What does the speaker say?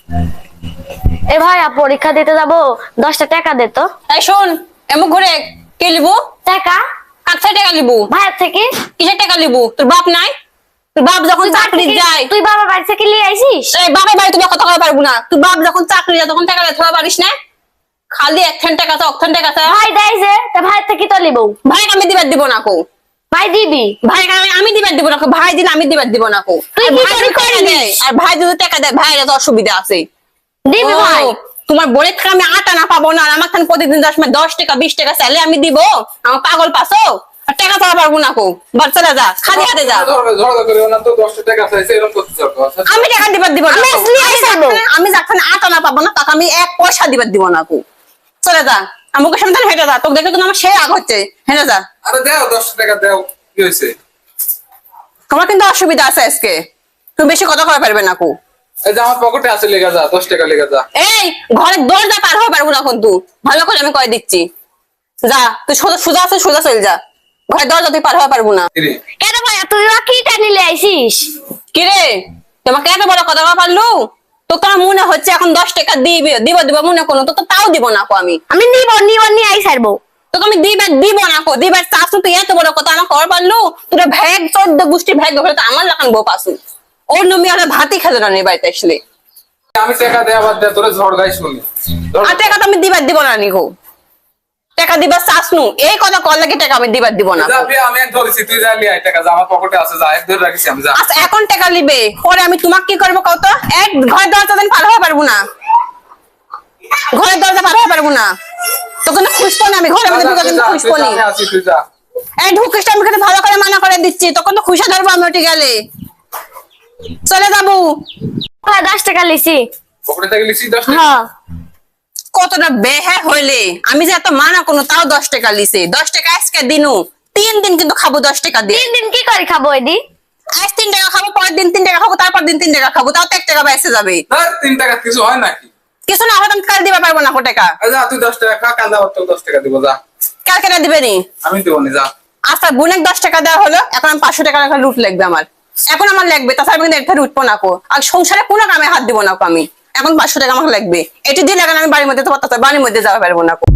এ ভাইয়া পরীক্ষা দিতে যাবো, 10টা টাকা দে তো। এই শোন, এমন ঘুরে কে লিবু? টাকা কাছে টাকা লিবু? ভাইয়ার থেকে। কিসের টাকা লিবু? তোর বাপ নাই? তোর বাপ যখন চাকরি যায়, তুই বাবার বাড়ি থেকে নিয়ে আইছিস? এই বাপের বাড়ি তুমি কথা কইতে পারবো না। তুই বাপ যখন চাকরি যায় তখন টাকা দিতে পারিস না? খালি একখান টাকা তো অক্ষান টাকা তো। ভাই দেয় যে, তা ভাইয়ের থেকে তো লিবো। ভাই আমি দিবার দিব না কো। ভাই দিবি? ভাই আমি দিবার দিব না কো। ভাই দিলে আমি দিবার দিব না কো। তুই কি ভাই করে টাকা করবি? দেয়, আর ভাই যদি টাকা দেয় ভাইয়ের তো অসুবিধা আছে। দিবি ও, ভাই? তোমার বোনের থেকে আমি আটা না পাবো না, আর আমার খান প্রতিদিন 10 টাকা 20 টাকা চাইলে আমি দিব? আমার পাগল পাছো? আর টাকা চাওয়া পারবো না কো। বার চলে যা, খালি হাতে যা। ঝগড়া করিও না তো, 10 টাকা চাইছে এরকম করতে যাবো। আমি টাকা দিবার দিব না আমি কো। আসলে আইসাবো। আমি যখন আটা না পাবো না তাকে আমি 1 পয়সা দিবার দিব না কো। চলে যা, আমাকে সামনে হেঁটে যা। তোকে দেখে তো আমার সে রাগ হচ্ছে। হেঁটে যা। আরে দাও 10 টাকা দাও, কি হয়েছে? তোমার কিন্তু অসুবিধা আছে আজকে, তুমি বেশি কথা করা পারবে না কো। এই যে আমার পকেটে আছে, লেগে যা, 10 টাকা লেগে যা। এই ঘরে দরজা পার হয়ে পারবো না কিন্তু, ভালো করে আমি কয়ে দিচ্ছি। যা, তুই সোজা সোজা আছে, সোজা চলে যা। ঘরে দরজা তুই পার হয়ে পারবো না। কিরে কেন ভাইয়া তুই কি নিলে আইছিস? কিরে, তোমাকে এত বড় কথা বলা পারলু? তো তোমার মনে হচ্ছে এখন 10 টাকা দিবে দিব দিব মনে করো, তো তাও দিব না কো। আমি নিব নিয়ে আই সারবো। তো তুমি দিবে দিব না কো। দিবার চাষু তুই এত বড় কথা আমার কর পারলু? তোর ভ্যাগ 14 গোষ্ঠী ভ্যাগ হলে তো আমার লাগান বউ পাসু। ওর নমি আর ভাতই খেতে না বাড়িতে আসলে। আমি টাকা দেয়া বাদ দে, তোরে ঝড় গাই শুনি। আর টাকা তো আমি দিবার দিব না নিকো। টাকা দিবার চাষনু এই কথা কর লাগে, টাকা আমি দিবার দিব না। যা বে, আমি এক ধরেছি, তুই যা লিয়ে আয় টাকা, যা আমার পকেটে আছে, যা এক ধরে রাখিছি আমি, যা। আচ্ছা এখন টাকা লিবে, পরে আমি তোমাকে কি করবো কত? এক ঘরের দরজা দিন পার হয়ে পারবো না, ঘরের দরজা পার হয়ে পারবো না। তখন খুঁজবো না আমি, ঘরের মধ্যে ঢুকে কিন্তু খুঁজবো নি। আমি আছি, তুই যা। এই ঢুকিসটা আমি কিন্তু ভালো করে মানা করে দিচ্ছি, তখন তো খুশি ধরবো আমি ওটি গেলে। চলে যাবো। ভাই 10 টাকা লিছি। পকেটে থেকে লিখছি 10 টাকা। হ্যাঁ। কতটা বেহায় হইলে, আমি যে এত মানা কোনো, তাও 10 টাকা লিছে। 10 টাকা আজকে দিনু 3 দিন কিন্তু খাবো 10 টাকা দিয়ে। 3 দিন কি করে খাবো এদি? আজ 3 টাকা খাবো, পরের দিন 3 টাকা খাবো, তারপর দিন 3 টাকা খাবো, তাও তো 1 টাকা বেঁচে যাবে। ধর 3 টাকা কিছু হয় নাকি? কিছু না হলে আমি কাল দিতে পারবো না কো টাকা। এই যা, তুই 10 টাকা খা, কান্দা বাদ, তোকে 10 টাকা দিব, যা। কালকে না দিবে নি? আমি দিব নি, যা। আচ্ছা বোনের 10 টাকা দেওয়া হলো, এখন আমি 500 টাকা রাখা লুট লাগবে আমার। এখন আমার লাগবে, তাছাড়া আমি কিন্তু এর থেকে উঠবো না কো। আর সংসারে কোনো কামে হাত দিব না কো আমি। এখন 500 টাকা আমাকে লাগবে। এটি দিলে এখন আমি বাড়ির মধ্যে, তো বাড়ির মধ্যে যাওয়া পারবো না কো।